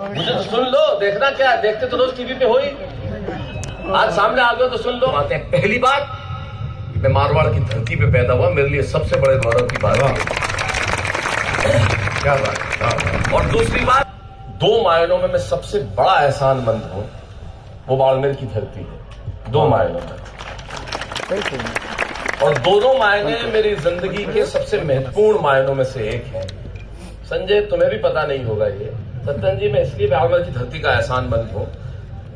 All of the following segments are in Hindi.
मुझे तो सुन लो, देखना क्या है, देखते तो रोज टीवी पे हो ही। आज सामने आ गए तो सुन लो। बातें पहली बार मैं मारवाड़ की धरती पे पैदा हुआ, मेरे लिए सबसे बड़े गौरव की बात है। क्या बात। और दूसरी बात, दो मायनों में मैं सबसे बड़ा एहसानमंद हूं, वो बाड़मेर की धरती है, दो मायनों में। और दोनों मायने मेरी जिंदगी के सबसे महत्वपूर्ण मायनों में से एक है। संजय, तुम्हें भी पता नहीं होगा ये, सत्यन जी, मैं इसलिए बाड़मेर की धरती का एहसानमंद हूं।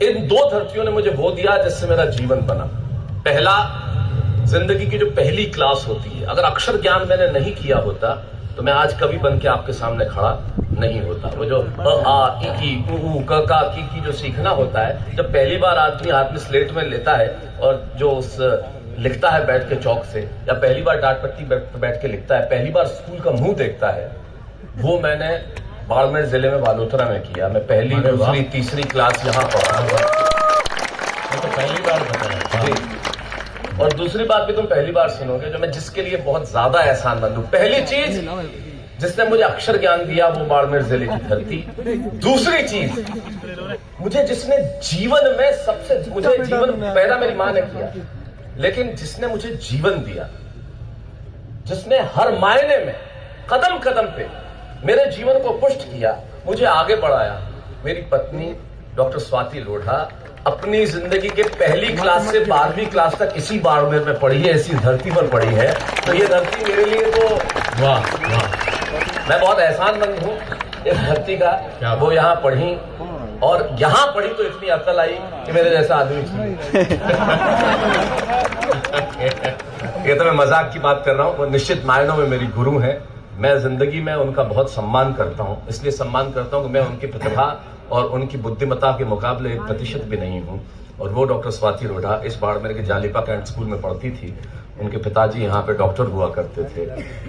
इन दो धरतियों ने मुझे वो दिया जिससे मेरा जीवन बना। पहला, जिंदगी की जो पहली क्लास होती है, अगर अक्षर ज्ञान मैंने नहीं किया होता तो मैं आज कभी बन के आपके सामने खड़ा नहीं होता। वो जो अ आ इ की उ क का की जो सीखना होता है, जब पहली बार आदमी हाथ में स्लेट में लेता है और जो उस लिखता है बैठ के चौक से, या पहली बार डाट पट्टी बैठ के लिखता है, पहली बार स्कूल का मुंह देखता है, वो मैंने बाड़मेर जिले में बालोतरा में किया। मैं पहली, दूसरी, तीसरी क्लास यहाँ पढ़ा। तो पहली बार बताया। और दूसरी बात भी तुम पहली बार सुनोगे, जो मैं जिसके लिए बहुत ज्यादा एहसानमंद हूं। पहली चीज जिसने मुझे अक्षर ज्ञान दिया, वो बाड़मेर जिले की धरती। दूसरी चीज, मुझे जिसने जीवन में सबसे, मुझे जीवन पैदा मेरी मां ने किया, लेकिन जिसने मुझे जीवन दिया, जिसने हर मायने में कदम कदम पे मेरे जीवन को पुष्ट किया, मुझे आगे बढ़ाया, मेरी पत्नी डॉक्टर स्वाति लोढ़ा अपनी जिंदगी के पहली क्लास से 12वीं क्लास तक इसी बाड़मेर में पढ़ी है, इसी धरती पर पढ़ी है। तो ये धरती मेरे लिए तो वाह वाह, मैं बहुत एहसानमंद हूँ इस धरती का। वो यहाँ पढ़ी और यहाँ पढ़ी तो इतनी अकल आई कि मेरे जैसा आदमी ये तो मैं मजाक की बात कर रहा हूँ। वो निश्चित मायनों में मेरी गुरु हैं। मैं जिंदगी में उनका बहुत सम्मान करता हूँ। इसलिए सम्मान करता हूँ कि मैं उनकी प्रतिभा और उनकी बुद्धिमत्ता के मुकाबले 1% भी नहीं हूँ। और वो डॉक्टर स्वाति लोढ़ा इस बाड़मेर के जालिपा कैंट स्कूल में पढ़ती थी। उनके पिताजी यहाँ पे डॉक्टर हुआ करते थे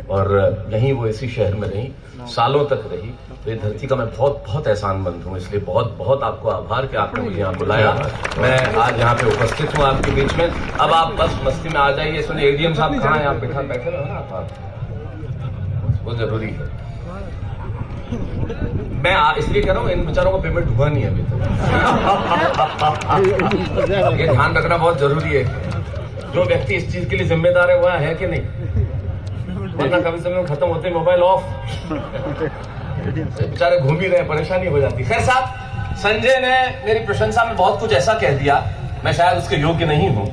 और यहीं वो इसी शहर में रही, सालों तक रही। तो ये धरती का मैं बहुत बहुत एहसानमंद हूँ। इसलिए बहुत बहुत आपको आभार कि आपने मुझे यहाँ बुलाया। मैं आज यहाँ पे उपस्थित हूँ आपके बीच में। अब आप बस मस्ती में आ जाइए। सुनिए, एडीएम साहब कहाँ हैं? आप बैठे रहो ना आप, वो जरूरी है। मैं इसलिए कह रहा हूँ, इन बेचारों को पेमेंट हुआ नहीं अभी तक। ये ध्यान रखना बहुत जरूरी है। जो व्यक्ति इस चीज के लिए जिम्मेदार है वह है कि नहीं, वरना कभी समय खत्म होते मोबाइल ऑफ, बेचारे घूम ही रहे, परेशानी हो जाती। खैर साहब, संजय ने मेरी प्रशंसा में बहुत कुछ ऐसा कह दिया, मैं शायद उसके योग्य नहीं हूं।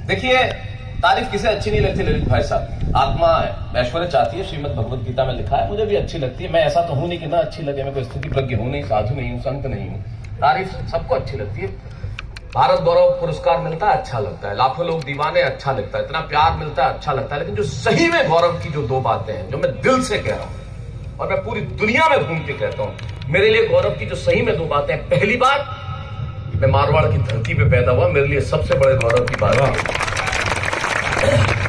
देखिए, तारीफ किसे अच्छी नहीं लगती ललित भाई साहब? आत्मा ऐश्वर्य चाहती है, श्रीमद् भगवत गीता में लिखा है। मुझे भी अच्छी लगती है। मैं ऐसा तो हूं नहीं कि ना अच्छी लगे। मैं कोई स्थिति प्रज्ञ हूं नहीं, साधु नहीं हूं, संत नहीं हूं। तारीफ सबको अच्छी लगती है। भारत गौरव पुरस्कार मिलता है, अच्छा लगता है। लाखों लोग दीवाने, अच्छा लगता है। इतना प्यार मिलता है, अच्छा लगता है। लेकिन जो सही में गौरव की जो दो बातें हैं, जो मैं दिल से कह रहा हूं और मैं पूरी दुनिया में घूम के कहता हूं, मेरे लिए गौरव की जो सही में दो बातें हैं, पहली बात, मैं मारवाड़ की धरती पे पैदा हुआ, मेरे लिए सबसे बड़े गौरव की बात है।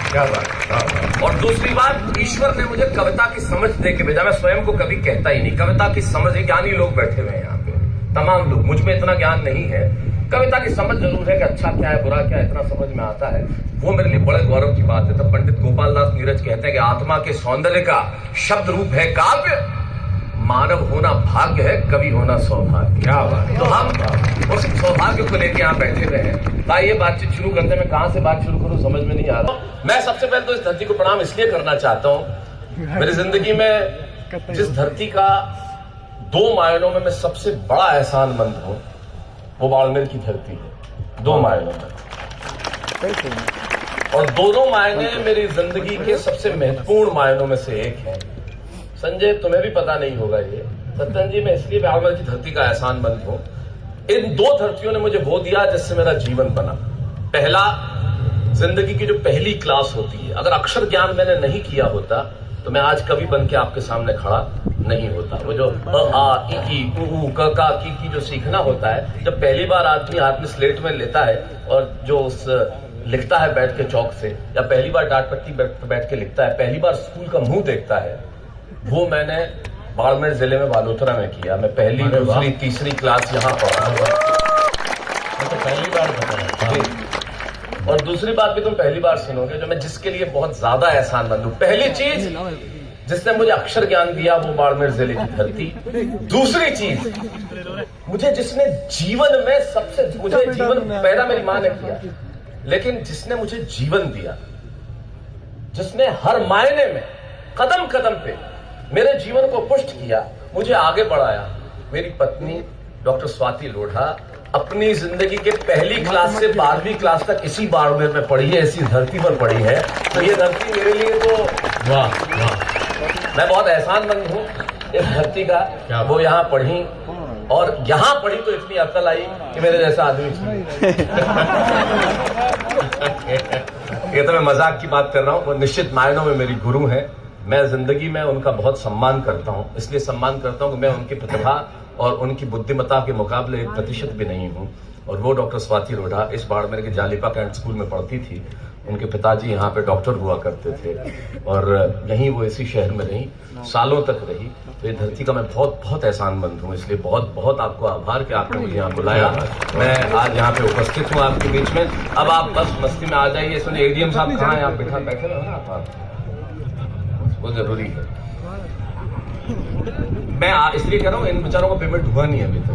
क्या बात। और दूसरी बात, ईश्वर ने मुझे कविता की समझ दे के भेजा। मैं स्वयं को कभी कहता ही नहीं। कविता की समझ, ज्ञानी लोग बैठे हुए हैं यहाँ पे, तमाम लोग। मुझ में इतना ज्ञान नहीं है। कविता की समझ जरूर है कि अच्छा क्या है, बुरा क्या है, इतना समझ में आता है। वो मेरे लिए बड़े गौरव की बात है। तब पंडित गोपाल दास नीरज कहते हैं कि आत्मा के सौंदर्य का शब्द रूप है काव्य, मानव होना भाग्य है, कवि होना सौभाग्य। क्या बात। तो हम उस सौभाग्य को लेकर यहाँ बैठे हुए हैं। आइए बातचीत शुरू करते हैं। मैं कहाँ से बात शुरू करूँ समझ में नहीं आ रहा। मैं सबसे पहले तो इस धरती को प्रणाम इसलिए करना चाहता हूँ, मेरी जिंदगी में जिस धरती का दो मायनों में मैं सबसे बड़ा एहसानमंद हूँ, वो बाड़मेर की धरती है, दो मायनों में। और दोनों मायने मेरी जिंदगी के सबसे महत्वपूर्ण मायनों में से एक है। संजय, तुम्हें भी पता नहीं होगा ये, सत्यन जी, मैं इसलिए बाड़मेर की धरती का एहसानमंद हूं। इन दो धरतियों ने मुझे वो दिया जिससे मेरा जीवन बना। पहला, जिंदगी की जो पहली क्लास होती है, अगर अक्षर ज्ञान मैंने नहीं किया होता तो मैं आज कभी बन के आपके सामने खड़ा नहीं होता। वो जो अ आ इ की उ क का की जो सीखना होता है, जब पहली बार आदमी हाथ में स्लेट में लेता है और जो उस लिखता है बैठ के चौक से, या पहली बार डांट पट्टी बैठ के लिखता है, पहली बार स्कूल का मुंह देखता है, वो मैंने बाड़मेर जिले में बालोतरा में किया। मैं पहली, दूसरी, तीसरी क्लास यहाँ पढ़ा। तो पहली बार बताया। और दूसरी बात भी तुम पहली बार सुनोगे, जो मैं जिसके लिए बहुत ज्यादा एहसानमंद हूं। पहली चीज जिसने मुझे अक्षर ज्ञान दिया वो बाड़मेर जिले की धरती। दूसरी चीज मुझे जिसने जीवन में सबसे, मुझे जीवन पैदा मेरी मां ने किया, लेकिन जिसने मुझे जीवन दिया, जिसने हर मायने में कदम कदम पे मेरे जीवन को पुष्ट किया, मुझे आगे बढ़ाया, मेरी पत्नी डॉक्टर स्वाति लोढ़ा अपनी जिंदगी के पहली क्लास से 12वीं क्लास तक इसी बाड़मेर में पढ़ी है, इसी धरती पर पढ़ी है। तो ये धरती मेरे लिए तो वाह वाह, मैं बहुत एहसानमंद हूँ इस धरती का। वो यहाँ पढ़ी और यहाँ पढ़ी तो इतनी अकल आई कि मेरे जैसा आदमी ये तो मैं मजाक की बात कर रहा हूँ। वो निश्चित मायनों में मेरी गुरु हैं। मैं जिंदगी में उनका बहुत सम्मान करता हूँ। इसलिए सम्मान करता हूँ कि मैं उनकी प्रतिभा और उनकी बुद्धिमत्ता के मुकाबले 1% भी नहीं हूँ। और वो डॉक्टर स्वाति लोढ़ा इस बाड़मेर के जालिपा कैंट स्कूल में पढ़ती थी। उनके पिताजी यहाँ पे डॉक्टर हुआ करते थे और यहीं वो इसी शहर में रही, सालों तक रही। तो ये धरती का मैं बहुत बहुत एहसानमंद हूँ। इसलिए बहुत बहुत आपको आभार कि आपने मुझे यहाँ बुलाया। मैं आज यहाँ पे उपस्थित हूँ आपके बीच में। अब आप बस मस्ती में आ जाइए। सुनिए, एडीएम साहब कहाँ हैं? आप बैठे हो ना आप? वो जरूरी है। मैं इसलिए कह रहा हूँ, इन बेचारों को पेमेंट हुआ नहीं है अभी तक।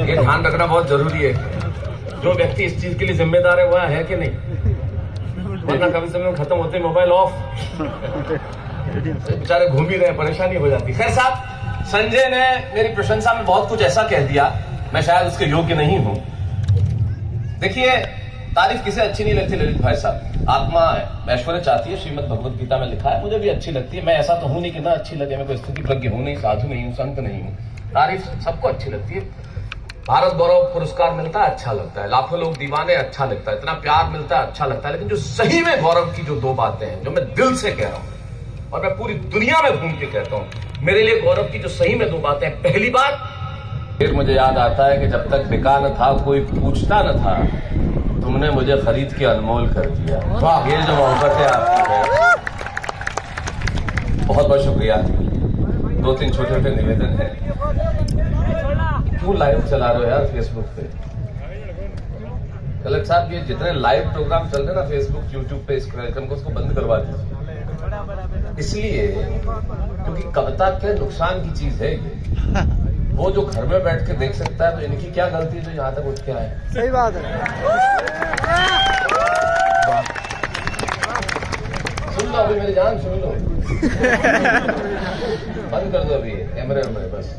ये ध्यान रखना बहुत जरूरी है। जो व्यक्ति इस चीज के लिए जिम्मेदार है वह है कि नहीं, वरना कभी समय खत्म होते मोबाइल ऑफ, बेचारे घूम ही रहे, परेशानी हो जाती। खैर साहब, संजय ने मेरी प्रशंसा में बहुत कुछ ऐसा कह दिया, मैं शायद उसके योग्य नहीं हूं। देखिए, तारीफ किसे अच्छी नहीं लगती ललित भाई साहब? आत्मा ऐश्वर्य चाहती है, श्रीमद् भगवत गीता में लिखा है। मुझे भी अच्छी लगती है। मैं ऐसा तो हूं नहीं कि ना अच्छी लगे। मैं कोई स्थिति प्रज्ञ हूं नहीं, साधु नहीं हूं, संत नहीं हूं। तारीफ सबको अच्छी लगती है। भारत गौरव पुरस्कार मिलता है, अच्छा लगता है। लाखों लोग दीवाने, अच्छा लगता है। इतना प्यार मिलता है, अच्छा लगता है। लेकिन जो सही में गौरव की जो दो बातें हैं, जो मैं दिल से कह रहा हूं और मैं पूरी दुनिया में घूम के कहता हूं, मेरे लिए गौरव की जो सही में दो बातें हैं, पहली बात, फिर मुझे याद आता है कि जब तक बिका न था, कोई पूछता न था, तुमने मुझे खरीद के अनमोल कर दिया। वाह, ये जो मोहब्बत है आपकी है, बहुत बहुत शुक्रिया। 2-3 छोटे छोटे निवेदन है। क्यों लाइव चला रहे हो यार फेसबुक पे? कलक साहब, ये जितने लाइव प्रोग्राम चल रहे हैं ना फेसबुक, यूट्यूब पे, इस कार्यक्रम को उसको बंद करवा दीजिए। इसलिए क्योंकि कविता के नुकसान की चीज है ये। वो जो घर में बैठ के देख सकता है, तो इनकी क्या गलती है जो यहाँ तक उठ के आए? सही बात है। सुन लो अभी मेरी जान, सुन लो। बंद कर दो अभी कैमरे में, बस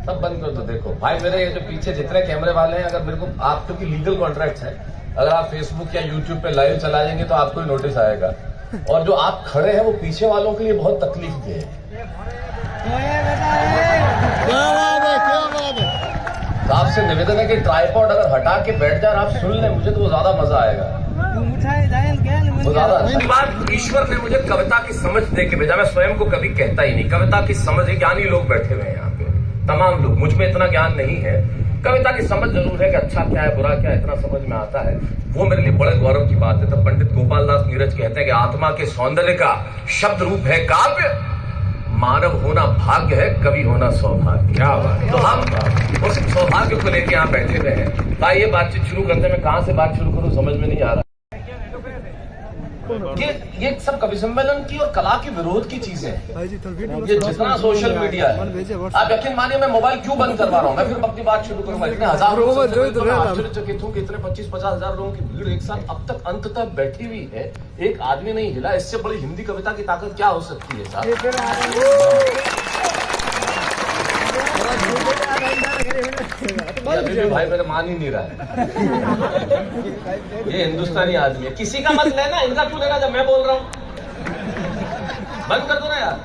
सब बंद कर दो। देखो भाई, मेरे ये जो पीछे जितने कैमरे वाले हैं, अगर मेरे को, आप क्योंकि लीगल कॉन्ट्रैक्ट है, अगर आप फेसबुक या यूट्यूब पे लाइव चला जाएंगे तो आपको ही नोटिस आएगा। और जो आप खड़े हैं वो पीछे वालों के लिए बहुत तकलीफ दे। तो आपसे निवेदन है कि ट्राइपॉड अगर हटा के बैठ जाए, आप सुन लें मुझे, तो वो ज्यादा मजा आएगा। वो ज्यादा बात, ईश्वर ने मुझे कविता की समझ दे के भेजा। मैं स्वयं को कभी कहता ही नहीं। कविता की समझ, ज्ञानी लोग बैठे हुए हैं यहाँ पे, तमाम लोग। मुझ में इतना ज्ञान नहीं है। कविता की समझ जरूर है कि अच्छा क्या है, बुरा क्या है, इतना समझ में आता है। वो मेरे लिए बड़े गौरव की बात है। तब पंडित गोपाल दास नीरज कहते हैं कि आत्मा के सौंदर्य का शब्द रूप है काव्य, मानव होना भाग्य है, कवि होना सौभाग्य। क्या बात। तो हम उस सौभाग्य को लेकर यहाँ बैठे हुए हैं। आइए बातचीत शुरू करते हैं। मैं कहाँ से बात शुरू करूँ समझ में नहीं आ रहा। ये सब कवि सम्मेलन की और कला के विरोध की चीजें हैं। ये जितना सोशल मीडिया है, आप यकीन मानिए, मैं मोबाइल क्यों बंद करवा रहा हूँ? मैं फिर अपनी बात शुरू करूंगा। इतने हजारों आश्चर्यचकित हूँ कि इतने 25-50 हजार लोगों की भीड़ एक साथ अब तक अंत तक बैठी हुई है, एक आदमी नहीं हिला। इससे बड़ी हिंदी कविता की ताकत क्या हो सकती है साहब? अभी भी भाई मेरे मान ही नहीं रहा है। ये हिंदुस्तानी आदमी है, किसी का मत लेना, इनका क्यों लेना जब मैं बोल रहा हूं? बंद कर दो ना यार,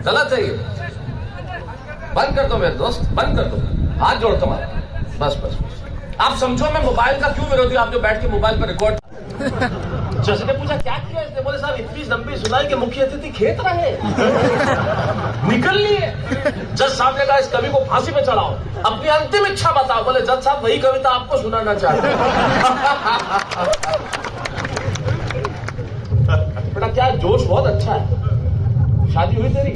गलत है ये। बंद कर दो मेरे दोस्त, बंद कर दो। हाथ जोड़ता हूं, बस बस। आप समझो मैं मोबाइल का क्यों विरोधी? आप जो बैठ के मोबाइल पर रिकॉर्ड जज ने पूछा क्या किया इसने? बोले साहब इतनी लंबी सुनाई कि मुख्य अतिथि खेत रहे निकल लिए। जज साहब ने कहा इस कवि को फांसी पे चढ़ाओ, अपनी अंतिम इच्छा बताओ। बोले जज साहब वही कविता आपको सुनाना चाहते हैं। बेटा क्या जोश बहुत अच्छा है, शादी हुई तेरी?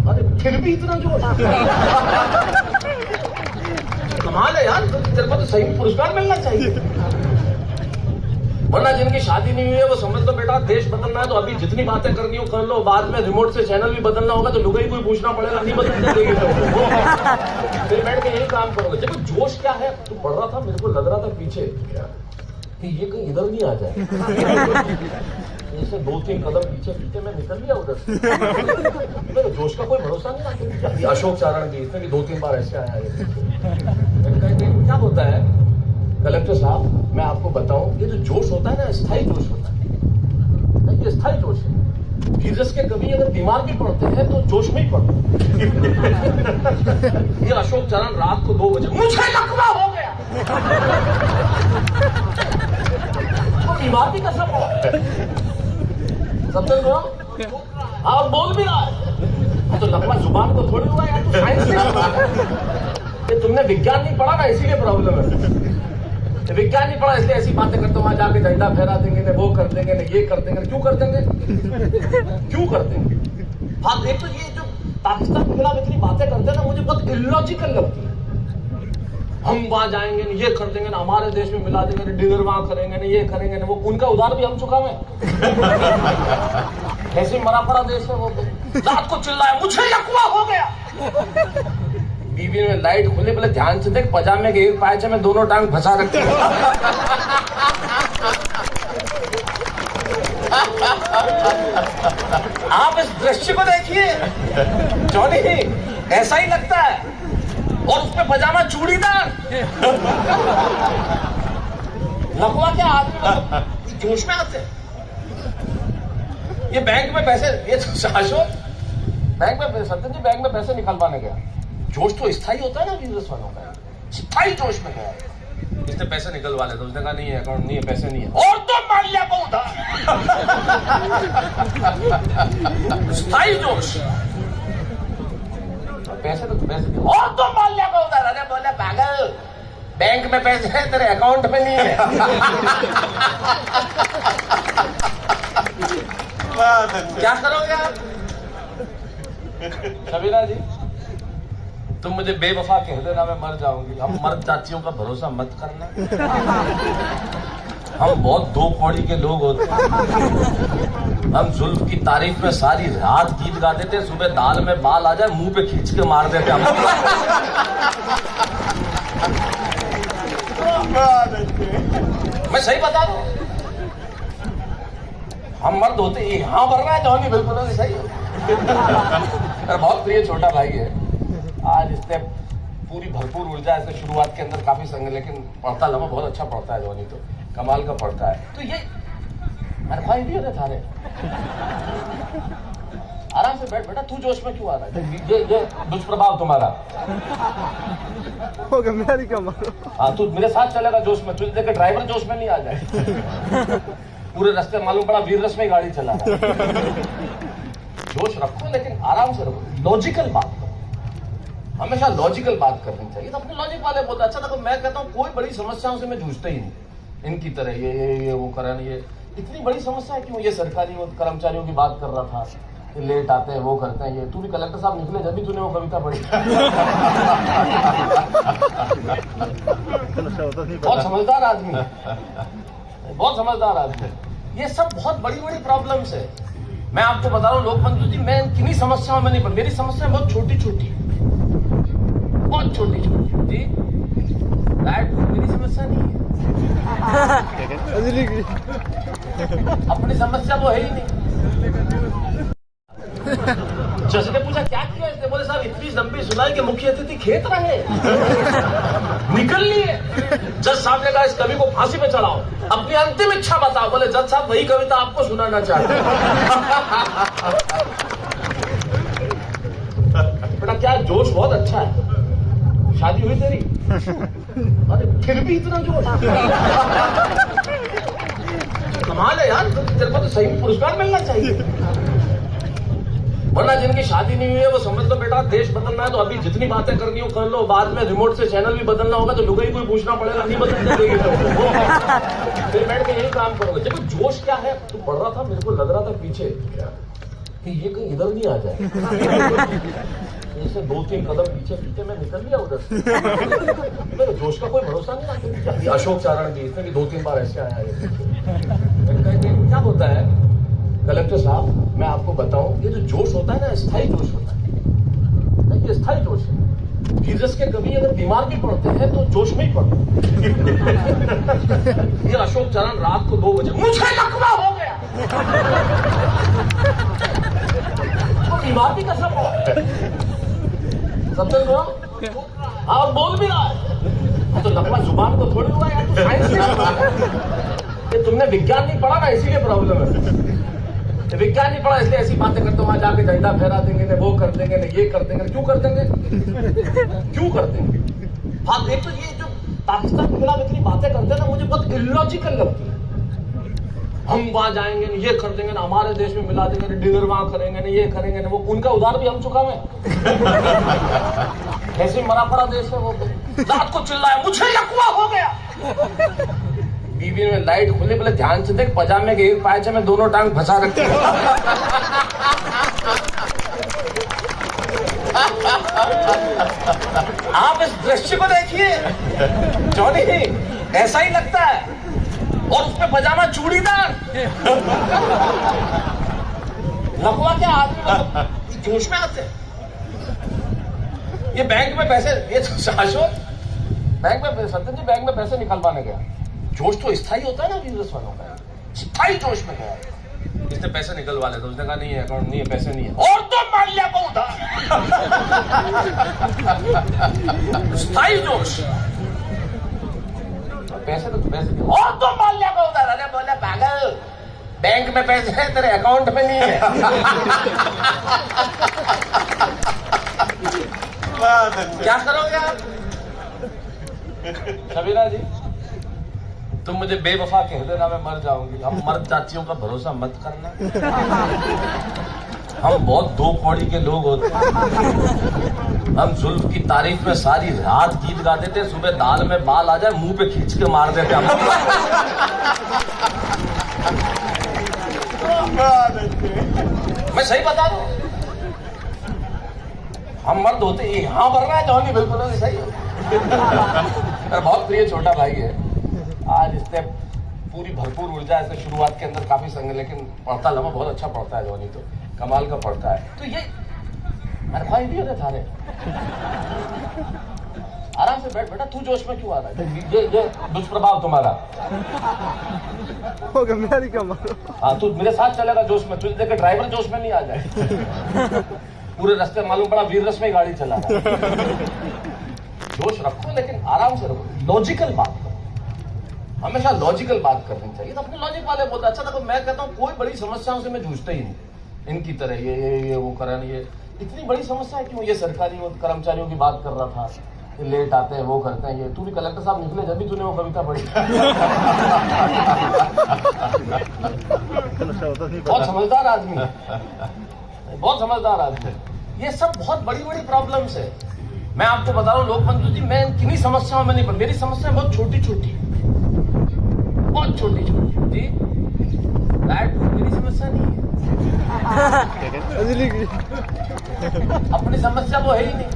अरे फिर भी इतना जोश, कमाल है यार, तेरे को तो सही पुरस्कार मिलना चाहिए। वरना जिनकी शादी नहीं हुई है वो समझ लो बेटा देश बदलना है तो अभी जितनी बातें करनी हो कर लो, बाद में रिमोट से चैनल भी बदलना होगा तो लुगाई कोई पूछना पड़ेगा, नहीं बदलने देगी तो फिर बैठ के यही काम करोगे। जब जोश क्या है, तू पढ़ रहा था मेरे को लग रहा था पीछे कि ये कहीं इधर नहीं आ जाए, जैसे 2-3 कदम पीछे मैं निकल लिया उधर। मेरे जोश का कोई भरोसा नहीं आता। अशोक चारण भी इसमें भी 2-3 बार ऐसे आया है। क्या होता है कलेक्टर साहब, मैं आपको बताऊं, ये जो जोश होता है ना, स्थायी जोश होता है, ये स्थायी जोश है। जीसस के कवि अगर बीमार भी पड़ते हैं तो जोश में ही पड़ते हैं। ये अशोक चारण रात को 2 बजे मुझे लकवा हो गया, तो बीमार भी कैसा पड़ा? समझ लो, आप बोल भी रहा है तो लकवा जुबान को थोड़ी हुआ यार, तो साइंस से ये तुमने विज्ञान नहीं पढ़ा ना, इसीलिए प्रॉब्लम है। विज्ञान नहीं पढ़ा इसलिए ऐसी बातें करते हो, वहां जाके झंडा फहरा देंगे ना, वो कर देंगे ना, ये कर देंगे। क्यों कर देंगे? क्यों कर देंगे? हाँ, एक तो ये जो पाकिस्तान के खिलाफ इतनी बातें करते हैं ना, मुझे बहुत इलॉजिकल लगती है। हम वहां जाएंगे ना, ये कर देंगे ना, हमारे देश में मिला देंगे ना, डिनर वहां करेंगे ना, ये करेंगे ना, वो उनका उधार भी हम चुकावे। ऐसे मरा पड़ा देश है वो, रात को चिल्लाए मुझे लकवा हो गया। बीवी में लाइट खुले, बोले ध्यान से देख, पजामे के एक पायचे में दोनों टांग फंसा रखते हैं। आप इस दृश्य को देखिए जॉनी, ऐसा ही लगता है, और उस पे पजामा चूड़ीदार। लकवा क्या आदमी जोश में आते हैं। ये बैंक में पैसे, ये अशोक बैंक में, सत्यन जी बैंक में पैसे निकालवाने गया, जोश तो स्थायी होता है ना बिजनेस वालों का, स्थायी जोश में गया, इसने पैसे निकलवा ले तो उसने कहा नहीं है अकाउंट नहीं है, पैसे नहीं है, और तो माल्या को उधार। स्थायी जोश, पैसे तो पैसे नहीं, और तो माल्या को उधार। अरे बोले पागल, बैंक में पैसे है तेरे अकाउंट में नहीं है। क्या करोगे आप? सबीना जी तुम मुझे बेवफा कह देना, मैं मर जाऊंगी। हम मर्द जातियों का भरोसा मत करना, हम बहुत 2 कौड़ी के लोग होते हैं। हम जुल्फ की तारीफ में सारी रात गीत गा देते, सुबह दाल में बाल आ जाए मुंह पे खींच के मार देते हम। मैं सही बता रहा हूं, हम मर्द होते ही हाँ भर रहा है जॉनी, बिल्कुल सही है। बहुत प्रिय छोटा भाई है, आज इसने पूरी भरपूर ऊर्जा, इसने शुरुआत के अंदर काफी संग, लेकिन पढ़ता लम्हा बहुत अच्छा पढ़ता है जॉनी, तो कमाल का पढ़ता है। तो ये अरे भाई भी होते थारे, आराम से बैठ बेटा, तू जोश में क्यों आ रहा है? ये दुष्प्रभाव तुम्हारा हो गया मेरी कमाल। हाँ, तू मेरे साथ चलेगा जोश में, तुझे देखकर ड्राइवर जोश में नहीं आ जाए। पूरे रास्ते मालूम पड़ा वीर रस में गाड़ी चला रहा है। जोश रखो लेकिन आराम से रखो, लॉजिकल बात करो, हमेशा लॉजिकल बात करनी चाहिए। तो अपने लॉजिक वाले बोलते अच्छा। देखो मैं कहता हूँ कोई बड़ी समस्याओं से मैं जूझता ही नहीं, इनकी तरह ये वो करा नहीं, ये इतनी बड़ी समस्या है क्यों? ये सरकारी कर्मचारियों की बात कर रहा था, ये लेट आते हैं, वो करते हैं, ये तू भी कलेक्टर साहब निकले जब भी तूने वो कविता पढ़ी। बहुत समझदार आदमी है, बहुत समझदार आदमी। ये सब बहुत बड़ी बड़ी प्रॉब्लम्स है। मैं आपको बता रहा हूँ लोकबंधु जी, मैं किन्हीं समस्याओं में नहीं पड़, मेरी समस्या बहुत छोटी छोटी, बहुत छोटी छोटी जी। मेरी समस्या नहीं है, अपनी समस्या वो है ही नहीं। जज ने पूछा क्या किया इसने? बोले साहब इतनी लंबी सुनाई कि मुख्य अतिथि खेत रहे निकल लिए। जज साहब ने कहा इस कवि को फांसी पे चढ़ाओ, अपनी अंतिम इच्छा बताओ। बोले जज साहब वही कविता आपको सुनाना चाहते हैं। बेटा क्या जोश बहुत अच्छा है, शादी हुई तेरी? अरे फिर भी इतना जोश, कमाल है यार, तेरे को तो सही में पुरस्कार मिलना चाहिए। वरना जिनकी शादी नहीं हुई है वो समझ लो बेटा देश बदलना है तो अभी जितनी बातें करनी हो कर लो, बाद में रिमोट से चैनल भी बदलना होगा तो लुगाई कोई पूछना पड़ेगा, नहीं बदलने देगी तो फिर बैठ के यही काम करोगे। देखो जोश क्या है, तू पढ़ रहा था, मेरे को लग रहा था पीछे कि ये कहीं इधर नहीं आ जाए, जैसे 2-3 कदम पीछे मैं निकल गया उधर से। मेरे जोश का कोई भरोसा नहीं आता। अशोक चारण भी, इसमें भी 2-3 बार ऐसे आया है। क्या होता है कलेक्टर साहब, मैं आपको बताऊं, ये जो जोश होता है ना, स्थायी जोश होता है, ये स्थायी जोश है। वीरस के कभी अगर बीमार भी पड़ते हैं तो जोश में ही पड़ते हैं। ये अशोक चारण रात को 2 बजे मुझे लकवा हो गया, तो बीमार भी कैसा पड़ा सबसे आप बोल भी रहा है तो लकवा जुबान को थोड़ी हुआ यार, तो साइंस नहीं, ये तुमने विज्ञान नहीं पढ़ा ना, इसीलिए प्रॉब्लम है। विज्ञान नहीं पढ़ा इसलिए ऐसी बातें करते हो, वहां जाके झंडा फहरा देंगे ना, वो कर देंगे ना, ये कर देंगे। क्यों कर देंगे, क्यों कर देंगे? हाँ, एक तो ये जो पाकिस्तान के खिलाफ इतनी बातें करते हैं ना, मुझे बहुत इलॉजिकल लगती है। हम वहां जाएंगे ना, ये कर देंगे ना, हमारे देश में मिला देंगे ना, डिनर वहां करेंगे ना, ये करेंगे ना, वो उनका उधार भी हम चुकावे। ऐसे मरा पड़ा देश है वो, रात को चिल्लाया मुझे लकवा हो गया। बीवी में लाइट खुले, बोले ध्यान से देख, पजामे के एक पायचे में दोनों टांग फंसा रखते हैं। आप इस दृश्य को देखिए जॉनी, ऐसा ही लगता है, और उसमें पजामा चूड़ीदार। लकवा क्या आदमी जोश में आते हैं। ये बैंक में पैसे, ये शाश्वत बैंक में, सत्यन जी बैंक में पैसे निकलवाने गया। जोश तो स्थायी होता है ना वीरस वालों का, स्थायी जोश में गया, इसने पैसे निकलवा ले, तो उसने कहा नहीं है, अकाउंट नहीं है, पैसे नहीं है, और तो माल्या को उठा। स्थायी जोश, पैसे तो पैसे, और तो माल्या को उठा। अरे बोले पागल, बैंक में पैसे है तेरे अकाउंट में नहीं है। क्या करोगे आप शबीना जी? तुम मुझे बेवफा कह देना, मैं मर जाऊंगी। हम मर्द जातियों का भरोसा मत करना, हम बहुत 2 कौड़ी के लोग होते हैं। हम जुल्फ की तारीफ में सारी रात गीत गा देते, सुबह दाल में बाल आ जाए मुंह पे खींच के मार देते हम। मैं सही बता रहा हूं, हम मर्द होते। यहां बढ़ रहा है जॉनी, बिल्कुल सही है। मेरा बहुत प्रिय छोटा भाई है, आज इसने पूरी भरपूर ऊर्जा इसने शुरुआत के अंदर काफी संग, लेकिन पढ़ता लम्बा बहुत अच्छा पढ़ता है जॉनी, तो कमाल का पढ़ता है। तो ये मेरे भाई भी होते थारे, आराम से बैठ बेटा, तू जोश में क्यों आ रहा है? ये दुष्प्रभाव तुम्हारा हो गया, मेरी कमाल। हाँ, तू मेरे साथ चलेगा जोश में, तुझे देख ड्राइवर जोश में नहीं आ जाए। पूरे रास्ते मालूम पड़ा वीर रस में ही गाड़ी चला रहा है। जोश रखो लेकिन आराम से रखो, लॉजिकल बात करो, हमेशा लॉजिकल बात करनी चाहिए। तो अपने लॉजिक वाले बोलते अच्छा देखो, मैं कहता हूँ कोई बड़ी समस्याओं से मैं जूझता ही नहीं इनकी तरह, ये वो करा नहीं, ये इतनी बड़ी समस्या है क्यों? ये सरकारी कर्मचारियों की बात कर रहा था, ये लेट आते हैं, वो करते हैं, ये तू भी कलेक्टर साहब निकले जब भी तूने वो कविता पढ़ी। बहुत समझदार आदमी, बहुत समझदार आदमी। ये सब बहुत बड़ी बड़ी प्रॉब्लम्स है। मैं आपको बता रहा हूँ लोकबंधु जी, मैं किन्हीं समस्याओं में नहीं पड़, मेरी समस्याएं बहुत छोटी छोटी, बहुत छोटी छोटी जी। मेरी समस्या नहीं है, अपनी समस्या वो है ही नहीं।